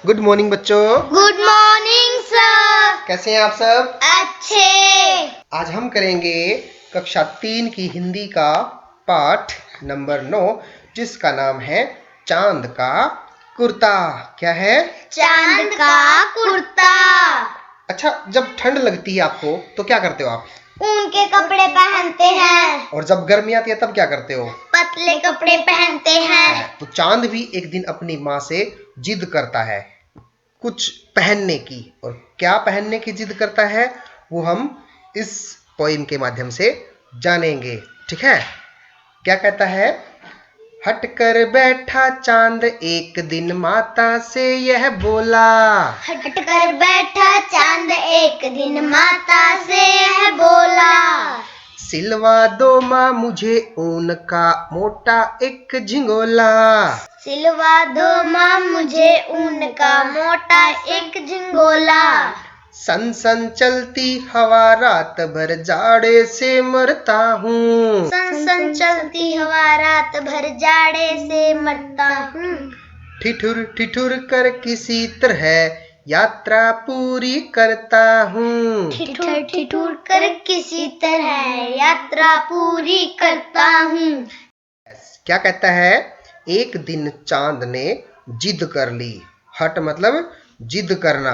Good morning बच्चों। Good morning sir. कैसे हैं आप सब? अच्छे। आज हम करेंगे कक्षा 3 की हिंदी का पाठ नंबर 9, जिसका नाम है चांद का कुर्ता। क्या है? चांद का कुर्ता। अच्छा, जब ठंड लगती है आपको तो क्या करते हो आप? ऊन के कपड़े पहनते हैं। और जब गर्मी आती है तब क्या करते हो? पतले कपड़े पहनते हैं। तो चांद भी एक दिन अपनी माँ से जिद करता है कुछ पहनने की। और क्या पहनने की जिद करता है वो हम इस पोइम के माध्यम से जानेंगे। ठीक है? क्या कहता है? हट कर बैठा चांद एक दिन माता से यह बोला। हट कर बैठा चांद एक दिन माता से यह बोला। सिलवा दो माँ मुझे ऊन का मोटा एक झिंगोला। सिलवा दो माँ मुझे ऊन का मोटा एक झिंगोला। सन सन चलती हवा रात भर जाड़े से मरता हूँ। सन सन चलती हवा रात भर जाड़े से मरता हूँ। ठिठुर ठिठुर कर किसी तरह यात्रा पूरी करता हूँ। ठिठुर ठिठुर कर किसी तरह यात्रा पूरी करता हूँ। क्या कहता है? एक दिन चांद ने जिद कर ली। हट मतलब जिद करना।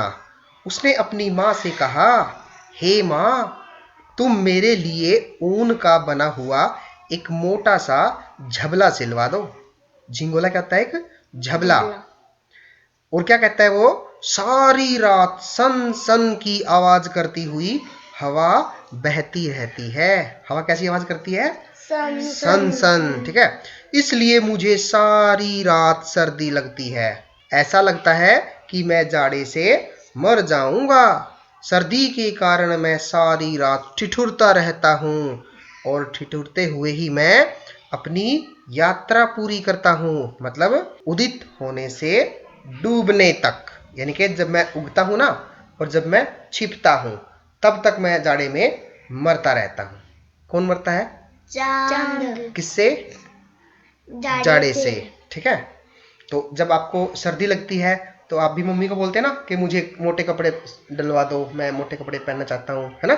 उसने अपनी माँ से कहा, हे माँ, तुम मेरे लिए ऊन का बना हुआ एक मोटा सा झबला सिलवा दो। झिंगोला क्या होता है? एक झबला। और क्या कहता है वो? सारी रात सन सन की आवाज करती हुई हवा बहती रहती है। हवा कैसी आवाज करती है? सन सन। ठीक है? इसलिए मुझे सारी रात सर्दी लगती है। ऐसा लगता है कि मैं जाड़े से मर जाऊंगा। सर्दी के कारण मैं सारी रात ठिठुरता रहता हूँ और ठिठुरते हुए ही मैं अपनी यात्रा पूरी करता हूँ। मतलब उदित होने से डूबने तक, यानी कि जब मैं उगता हूँ ना और जब मैं छिपता हूँ तब तक मैं जाड़े में मरता रहता हूँ। कौन मरता है? चांद। किससे? जाड़े से। ठीक है? तो जब आपको सर्दी लगती है तो आप भी मम्मी को बोलते हैं ना कि मुझे मोटे कपड़े डलवा दो, मैं मोटे कपड़े पहनना चाहता हूँ, है ना?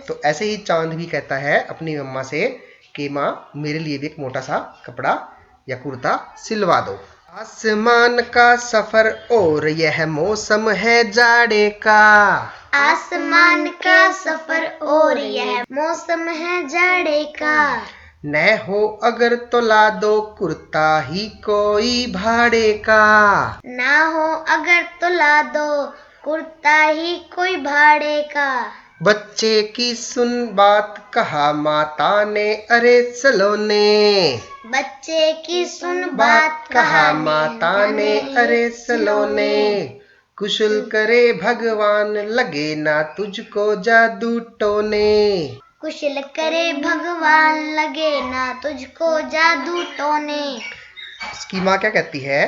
तो ऐसे ही चांद भी कहता है अपनी मम्मा से कि माँ, मेरे लिए भी एक मोटा सा कपड़ा या कुर्ता सिलवा दो। आसमान का सफर और यह मौसम है जाड़े का। आसमान का सफर और यह मौसम है जाड़े का। न हो अगर तो ला दो कुर्ता ही कोई भाड़े का। ना हो अगर तो ला दो कुर्ता ही कोई भाड़े का। बच्चे की सुन बात कहा माता ने अरे सलोने। बच्चे की सुन बात कहा माता ने अरे सलोने। कुशल करे भगवान लगे ना तुझको जादू टोने। कुशल करे भगवान लगे ना तुझको जादू टोने। इसकी माँ क्या कहती है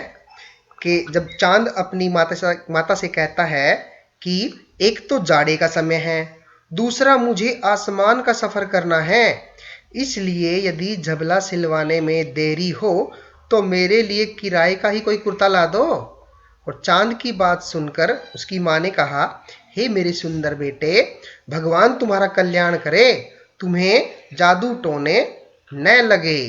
कि जब चांद अपनी माता से कहता है कि एक तो जाड़े का समय है, दूसरा मुझे आसमान का सफर करना है, इसलिए यदि झबला सिलवाने में देरी हो तो मेरे लिए किराए का ही कोई कुर्ता ला दो। और चांद की बात सुनकर उसकी माँ ने कहा, हे मेरे सुंदर बेटे, भगवान तुम्हारा कल्याण करे, तुम्हें जादू टोने न लगे।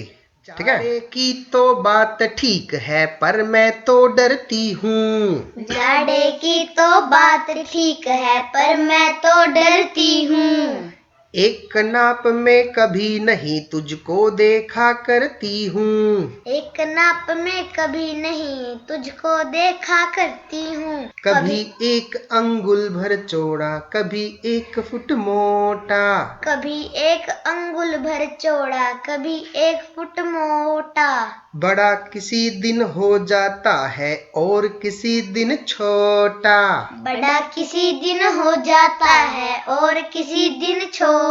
ठीक है? जाड़े की तो बात ठीक है पर मैं तो डरती हूँ। जाड़े की तो बात ठीक है पर मैं तो डरती हूँ। एक नाप में कभी नहीं तुझको देखा करती हूँ। एक नाप में कभी नहीं तुझको देखा करती हूँ। कभी एक अंगुल भर चौड़ा कभी 1 फुट मोटा। कभी एक अंगुल भर चौड़ा कभी 1 फुट मोटा। बड़ा किसी दिन हो जाता है और किसी दिन छोटा। बड़ा किसी दिन हो जाता है और किसी दिन छोटा।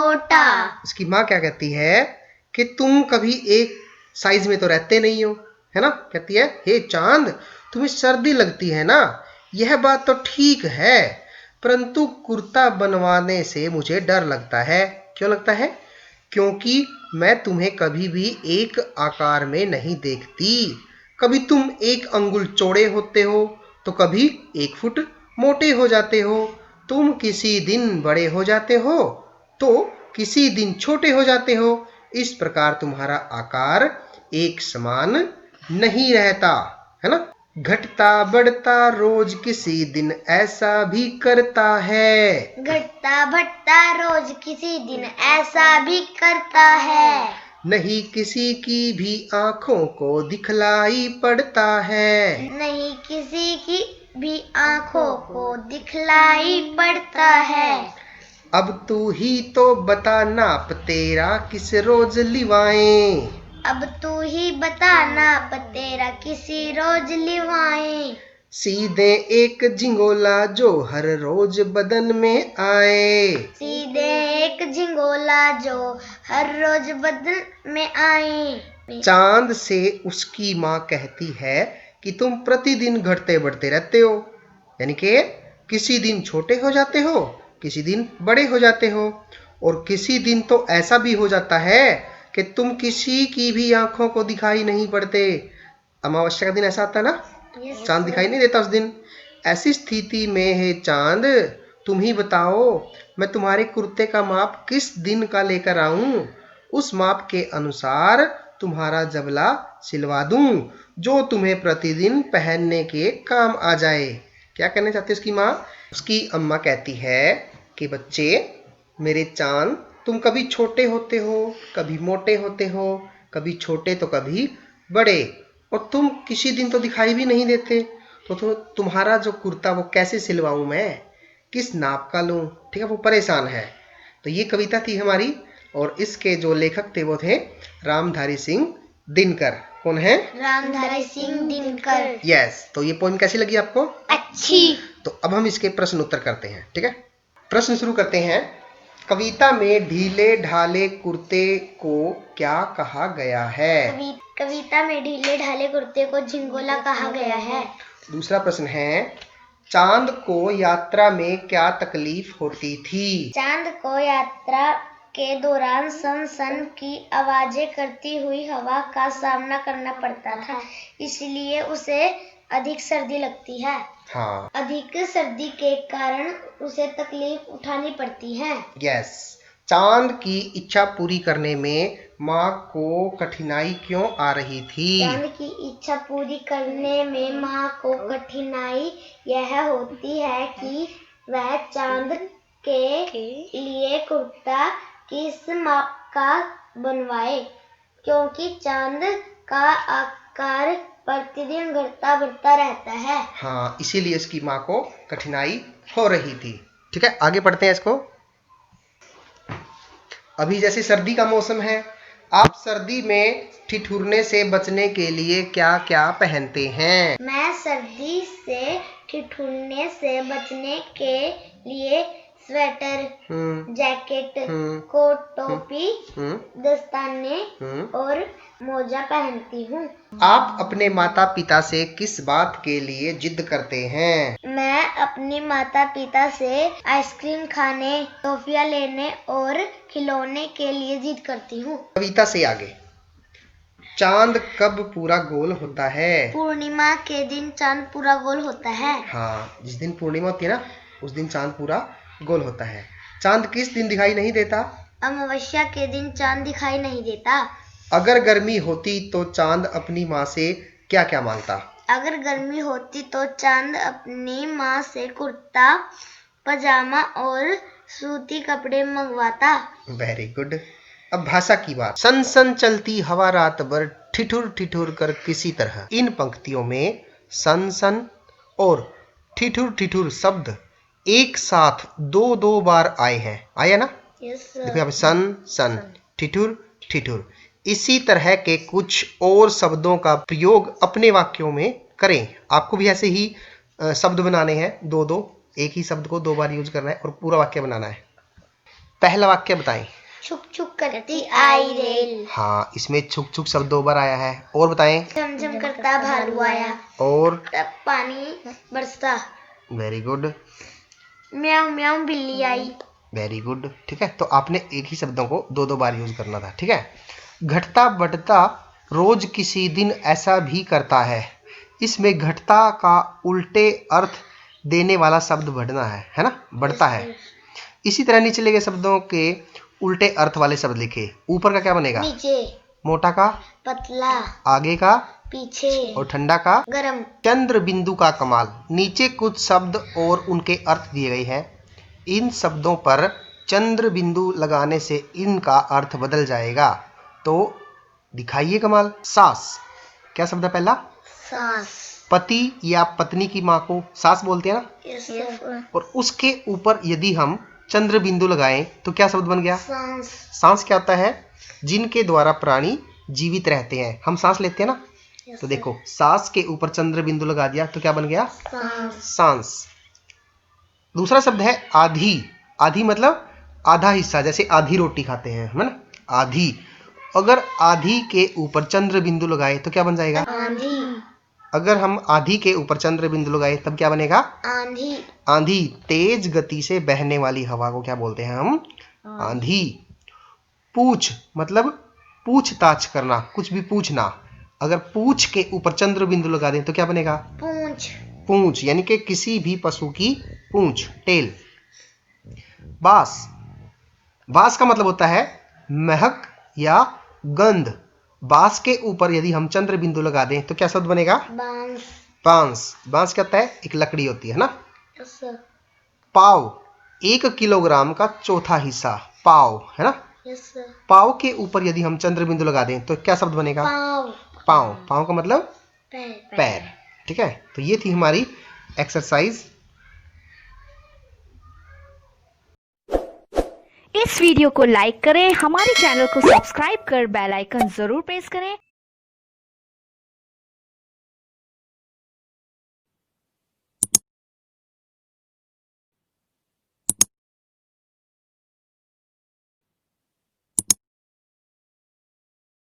इसकी माँ क्या कहती है कि तुम कभी एक साइज में तो रहते नहीं हो, है ना? कहती है, हे चांद, तुम्हें सर्दी लगती है ना, यह बात तो ठीक है, परंतु कुर्ता बनवाने से मुझे डर लगता है। क्यों लगता है? क्योंकि मैं तुम्हें कभी भी एक आकार में नहीं देखती। कभी तुम 1 अंगुल चौड़े होते हो तो कभी 1 फुट मोटे हो जाते हो। तुम किसी दिन बड़े हो जाते हो तो किसी दिन छोटे हो जाते हो। इस प्रकार तुम्हारा आकार एक समान नहीं रहता, है ना। घटता बढ़ता रोज किसी दिन ऐसा भी करता है। घटता बढ़ता रोज किसी दिन ऐसा भी करता है। नहीं किसी की भी आंखों को दिखलाई पड़ता है। नहीं किसी की भी आंखों को दिखलाई पड़ता है। अब तू ही तो बता नाप तेरा किस रोज लिवाएं। अब तू ही बता नाप तेरा किसी रोज लिवाएं। सीधे एक झिंगोला जो हर रोज बदन में आए। सीधे एक झिंगोला जो हर रोज बदन में आए। चांद से उसकी माँ कहती है कि तुम प्रतिदिन घटते बढ़ते रहते हो, यानी कि किसी दिन छोटे हो जाते हो, किसी दिन बड़े हो जाते हो, और किसी दिन तो ऐसा भी हो जाता है कि तुम किसी की भी आंखों को दिखाई नहीं पड़ते। अमावस्या का दिन ऐसा आता है ना, चांद दिखाई नहीं देता उस दिन। ऐसी स्थिति में है चांद, तुम ही बताओ मैं तुम्हारे कुर्ते का माप किस दिन का लेकर आऊं, उस माप के अनुसार तुम्हारा जबला सिलवा दूं जो तुम्हें प्रतिदिन पहनने के काम आ जाए। क्या कहना चाहती है उसकी माँ? उसकी अम्मा कहती है कि बच्चे मेरे चांद, तुम कभी छोटे होते हो, कभी मोटे होते हो, कभी छोटे तो कभी बड़े, और तुम किसी दिन तो दिखाई भी नहीं देते। तो तुम्हारा जो कुर्ता वो कैसे सिलवाऊं मैं, किस नाप का लूं, ठीक है। वो परेशान है। तो ये कविता थी हमारी, और इसके जो लेखक थे वो थे रामधारी सिंह दिनकर। कौन है? रामधारी सिंह दिनकर। यस। तो ये पोएम कैसी लगी आपको? अच्छी। तो अब हम इसके प्रश्न उत्तर करते हैं, ठीक है। प्रश्न शुरू करते हैं। कविता में ढीले ढाले कुर्ते को क्या कहा गया है? कविता में ढीले ढाले कुर्ते को झिंगोला कहा गया है। दूसरा प्रश्न है, चांद को यात्रा में क्या तकलीफ होती थी? चांद को यात्रा के दौरान सन सन की आवाजें करती हुई हवा का सामना करना पड़ता था, इसलिए उसे अधिक सर्दी लगती है। हाँ। अधिक सर्दी के कारण उसे तकलीफ उठानी पड़ती है। यस। चांद की इच्छा पूरी करने में माँ को कठिनाई क्यों आ रही थी? चांद की इच्छा पूरी करने में माँ को कठिनाई यह होती है कि वह चांद के लिए कुर्ता किस माप का बनवाए, क्योंकि चांद का आकार प्रतिदिन घटता बढ़ता रहता है। हाँ, इसीलिए इसकी माँ को कठिनाई हो रही थी। ठीक है, आगे पढ़ते हैं इसको। अभी जैसे सर्दी का मौसम है, आप सर्दी में ठिठुरने से बचने के लिए क्या क्या पहनते हैं? मैं सर्दी से ठिठुरने से बचने के लिए स्वेटर, जैकेट, कोट, टोपी, दस्ताने और मोजा पहनती हूँ। आप अपने माता पिता से किस बात के लिए जिद करते हैं? मैं अपने माता पिता से आइसक्रीम खाने, टॉफियाँ लेने और खिलौने के लिए जिद करती हूँ। कविता से आगे, चांद कब पूरा गोल होता है? पूर्णिमा के दिन चांद पूरा गोल होता है। हाँ, जिस दिन पूर्णिमा होती है ना, उस दिन चांद पूरा गोल होता है। चांद किस दिन दिखाई नहीं देता? अमावस्या के दिन चांद दिखाई नहीं देता। अगर गर्मी होती तो चांद अपनी माँ से क्या क्या मांगता? अगर गर्मी होती तो चांद अपनी माँ से कुर्ता, पजामा और सूती कपड़े मंगवाता। Very good. अब भाषा की बात। सन सन चलती हवा रात भर ठिठुर ठिठुर कर किसी तरह। इन पंक्तियों में सन सन और ठिठुर ठिठुर शब्द एक साथ दो दो बार आए हैं। आया ना? यस देखो यहाँ पे सन सन, ठिठुर ठिठुर। इसी तरह के कुछ और शब्दों का प्रयोग अपने वाक्यों में करें। आपको भी ऐसे ही शब्द बनाने हैं, दो दो, एक ही शब्द को दो बार यूज करना है और पूरा वाक्य बनाना है। पहला वाक्य बताएं। छुक छुक करती आई रेल। हाँ, इसमें छुक छुक शब्द दो बार आया है। और बताएं। झमझम करता भालू आया। और तब पानी बरसता। Very good. म्याऊं म्याऊं बिल्ली आई। Very good. ठीक है, तो आपने एक ही शब्दों को दो दो बार यूज करना था। ठीक है। घटता बढ़ता रोज किसी दिन ऐसा भी करता है। इसमें घटता का उल्टे अर्थ देने वाला शब्द बढ़ना है ना, बढ़ता है। इसी तरह नीचे लिखे शब्दों के उल्टे अर्थ वाले शब्द लिखे। ऊपर का क्या बनेगा? नीचे। मोटा का पतला। आगे का पीछे। और ठंडा का गरम। चंद्र बिंदु का कमाल। नीचे कुछ शब्द और उनके अर्थ दिए गए हैं। इन शब्दों पर चंद्र बिंदु लगाने से इनका अर्थ बदल जाएगा। तो दिखाइए कमाल। सास, क्या शब्द है पहला? सास। पति या पत्नी की माँ को सास बोलते हैं ना। Yes sir. और उसके ऊपर यदि हम चंद्र बिंदु लगाएं तो क्या शब्द बन गया? सांस। सांस क्या होता है? जिनके द्वारा प्राणी जीवित रहते हैं। हम सांस लेते हैं ना। तो देखो, सांस के ऊपर चंद्र बिंदु लगा दिया तो क्या बन गया? सांस। दूसरा शब्द है आधी। आधी मतलब आधा हिस्सा, जैसे आधी रोटी खाते हैं, है ना, आधी। अगर आधी के ऊपर चंद्र बिंदु लगाए तो क्या बन जाएगा? आंधी। अगर हम आधी के ऊपर चंद्र बिंदु लगाए तब क्या बनेगा? आंधी। आंधी। तेज गति से बहने वाली हवा को क्या बोलते हैं हम? आंधी। पूछ मतलब पूछताछ करना, कुछ भी पूछना। अगर पूछ के ऊपर चंद्र बिंदु लगा दें तो क्या बनेगा? पूंछ। पूंछ यानी कि किसी भी पशु की पूंछ, टेल। बास। बास का मतलब होता है महक या गंध। बांस के ऊपर यदि हम चंद्र बिंदु लगा दें तो क्या शब्द बनेगा? बांस। बांस। बांस क्या होता है? एक लकड़ी होती है ना। Yes sir. पाव, 1 किलोग्राम का चौथा हिस्सा, पाव, है ना। Yes sir. पाव के ऊपर यदि हम चंद्र बिंदु लगा दें तो क्या शब्द बनेगा? पाव। पाव। पाव का मतलब पैर। पैर। ठीक है, तो ये थी हमारी एक्सरसाइज। इस वीडियो को लाइक करें, हमारे चैनल को सब्सक्राइब कर बेल आइकन जरूर प्रेस करें